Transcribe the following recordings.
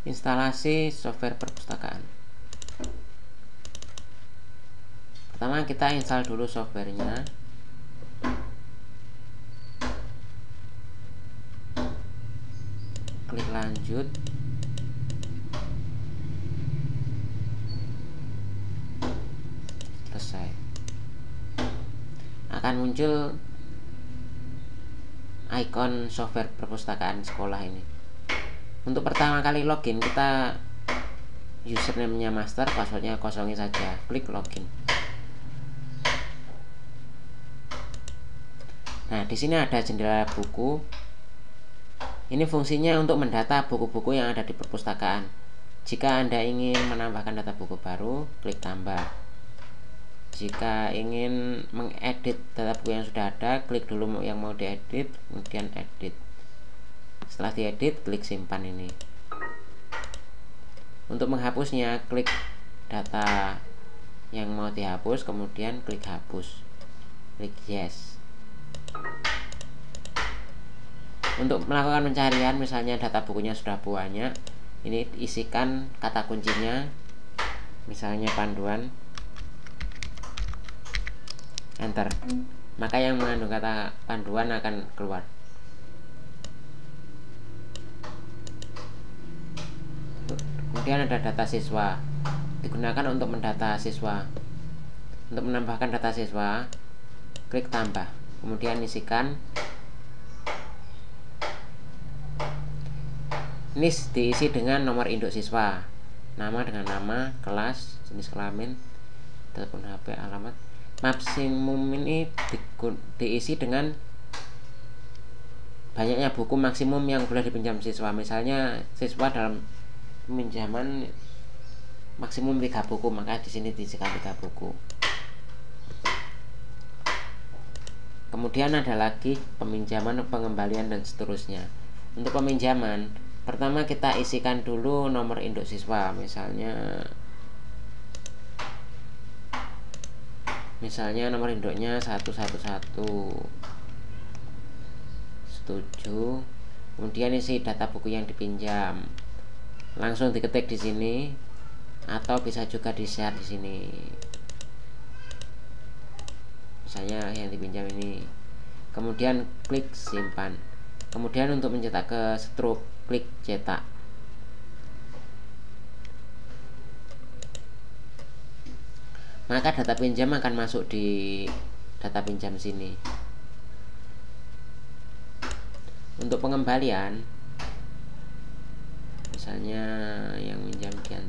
Instalasi software perpustakaan. Pertama kita install dulu softwarenya. Klik lanjut. Selesai. Akan muncul icon software perpustakaan sekolah ini. Untuk pertama kali login, kita username-nya master, passwordnya kosongin saja. Klik login. Nah, di sini ada jendela buku. Ini fungsinya untuk mendata buku-buku yang ada di perpustakaan. Jika Anda ingin menambahkan data buku baru, klik tambah. Jika ingin mengedit data buku yang sudah ada, klik dulu yang mau diedit, kemudian edit. Setelah diedit, klik simpan ini. Untuk menghapusnya, klik data yang mau dihapus, kemudian klik hapus. Klik yes. Untuk melakukan pencarian, misalnya data bukunya sudah banyak, ini isikan kata kuncinya, misalnya panduan, enter. Maka yang mengandung kata panduan akan keluar. Kemudian ada data siswa, digunakan untuk mendata siswa. Untuk menambahkan data siswa, klik tambah, kemudian isikan. Ini diisi dengan nomor induk siswa, nama dengan nama, kelas, jenis kelamin, telepon HP, alamat. Maksimum ini diisi dengan banyaknya buku maksimum yang boleh dipinjam siswa. Misalnya siswa dalam peminjaman maksimum 3 buku, maka di sini diisikan 3 buku. Kemudian ada lagi peminjaman, pengembalian, dan seterusnya. Untuk peminjaman, pertama kita isikan dulu nomor induk siswa, misalnya nomor induknya 111, setuju. Kemudian isi data buku yang dipinjam, langsung diketik di sini atau bisa juga di-share di sini. Misalnya yang dipinjam ini. Kemudian klik simpan. Kemudian untuk mencetak ke Stroke, klik cetak. Maka data pinjam akan masuk di data pinjam sini. Untuk pengembalian, misalnya yang minjamkan.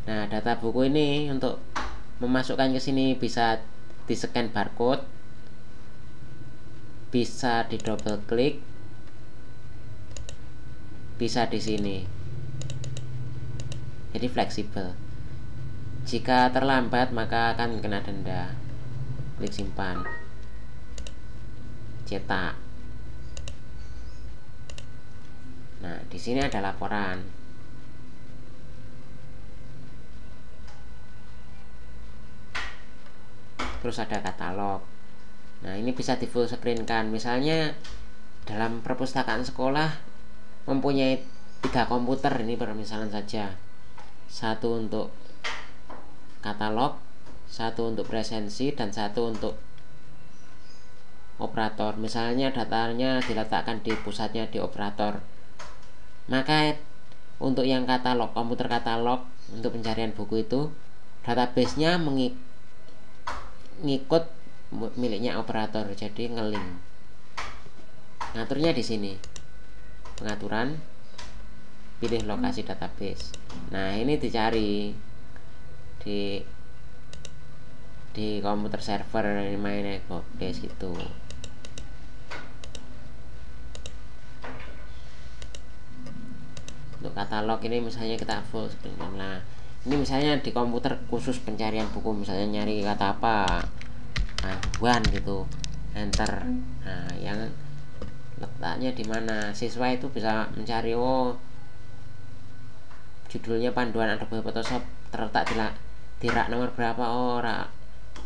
Nah, data buku ini untuk memasukkan ke sini bisa di-scan barcode, bisa di double klik, bisa di sini. Jadi fleksibel. Jika terlambat maka akan kena denda. Klik simpan. Cetak. Nah, di sini ada laporan. Terus ada katalog. Nah, ini bisa di full screen kan. Misalnya dalam perpustakaan sekolah mempunyai 3 komputer, ini permisalan saja. Satu untuk katalog, satu untuk presensi, dan satu untuk operator. Misalnya datanya diletakkan di pusatnya di operator, maka untuk yang katalog, komputer katalog untuk pencarian buku itu database-nya ngikut miliknya operator, jadi ngelink. Ngaturnya di sini, pengaturan, pilih lokasi database. Nah, ini dicari di komputer server, ini main Boxdesk gitu. Untuk katalog ini misalnya kita full screen. Nah, ini misalnya di komputer khusus pencarian buku, misalnya nyari kata apa, panduan gitu, enter. Nah, yang letaknya di mana, siswa itu bisa mencari, judulnya panduan Adobe Photoshop, terletak di rak nomor berapa, rak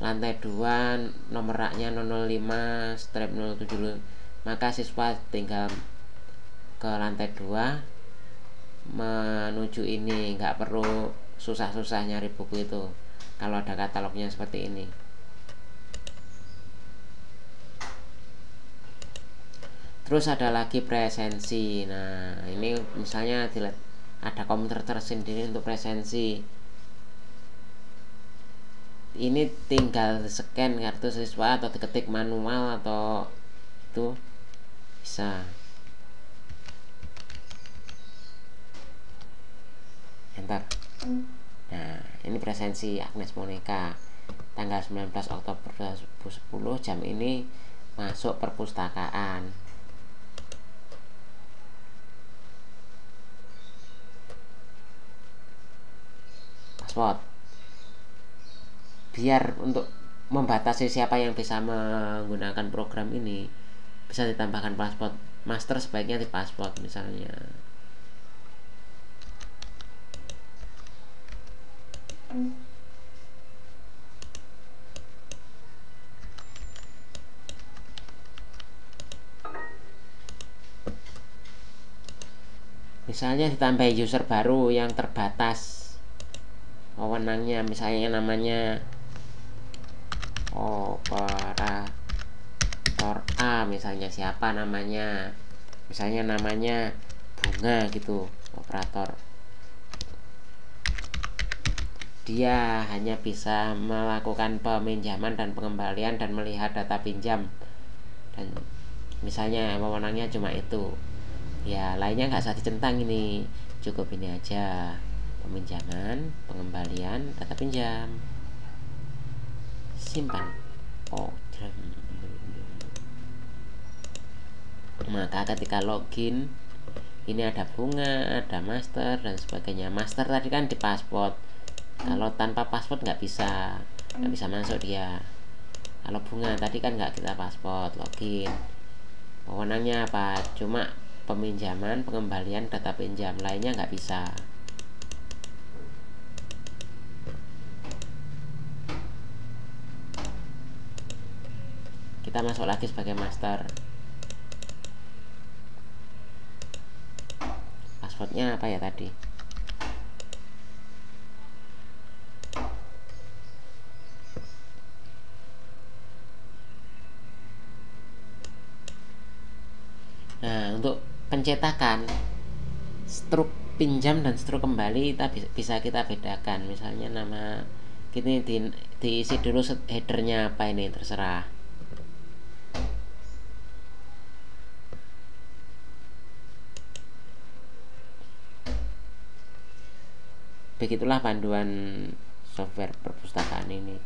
lantai 2, nomor raknya 005/07. Maka siswa tinggal ke lantai 2, menuju ini, nggak perlu susah-susah nyari buku itu kalau ada katalognya seperti ini. Terus ada lagi presensi. Nah, ini misalnya ada komputer tersendiri untuk presensi. Ini tinggal scan kartu siswa atau diketik manual atau itu bisa. Enter. Nah, ini presensi Agnes Monica tanggal 19 Oktober 2010, jam ini masuk perpustakaan. Password. Biar untuk membatasi siapa yang bisa menggunakan program ini, bisa ditambahkan password. Master sebaiknya di password misalnya. Misalnya ditambah user baru yang terbatas wewenangnya, misalnya namanya operator A, misalnya siapa namanya, misalnya namanya Bunga gitu, operator. Dia hanya bisa melakukan peminjaman dan pengembalian dan melihat data pinjam, dan misalnya wewenangnya cuma itu. Ya lainnya nggak usah dicentang, ini cukup ini aja: peminjaman, pengembalian, data pinjam, simpan. Maka ketika login, ini ada Bunga, ada master dan sebagainya. Master tadi kan di password, kalau tanpa password nggak bisa masuk dia. Kalau Bunga tadi kan nggak kita password, login. Wewenangnya apa? Cuma peminjaman, pengembalian, data pinjam, lainnya nggak bisa. Kita masuk lagi sebagai master. Passwordnya apa ya tadi? Nah, untuk pencetakan struk pinjam dan struk kembali kita bisa kita bedakan. Misalnya nama ini diisi dulu headernya apa, ini terserah. Begitulah panduan software perpustakaan ini.